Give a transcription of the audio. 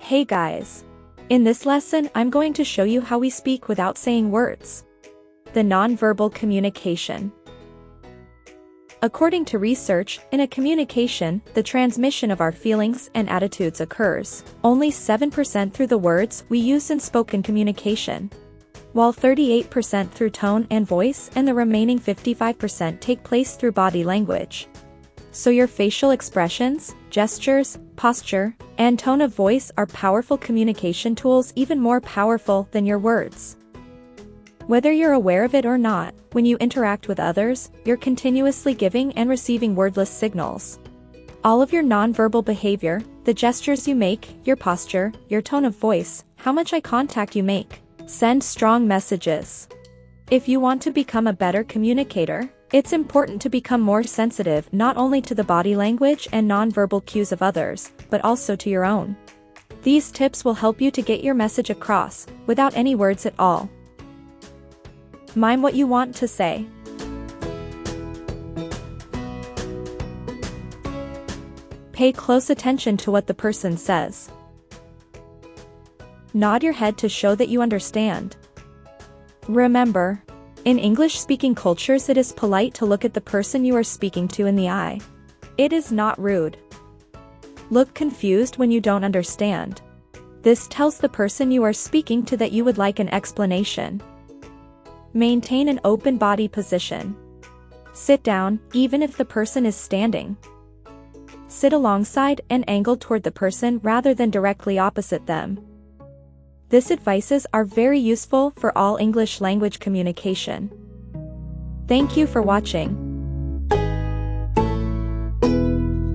Hey guys! In this lesson, I'm going to show you how we speak without saying words. The nonverbal communication. According to research, in a communication, the transmission of our feelings and attitudes occurs only 7% through the words we use in spoken communication, while 38% through tone and voice and the remaining 55% take place through body language. So your facial expressions, gestures, posture, and tone of voice are powerful communication tools, even more powerful than your words. Whether you're aware of it or not, when you interact with others, you're continuously giving and receiving wordless signals. All of your nonverbal behavior, the gestures you make, your posture, your tone of voice, how much eye contact you make, send strong messages. If you want to become a better communicator, it's important to become more sensitive not only to the body language and nonverbal cues of others, but also to your own. These tips will help you to get your message across, without any words at all. Mime what you want to say. Pay close attention to what the person says. Nod your head to show that you understand. Remember, in English-speaking cultures it is polite to look at the person you are speaking to in the eye. It is not rude. Look confused when you don't understand. This tells the person you are speaking to that you would like an explanation. Maintain an open body position. Sit down, even if the person is standing. Sit alongside and angled toward the person rather than directly opposite them. These advices are very useful for all English language communication. Thank you for watching.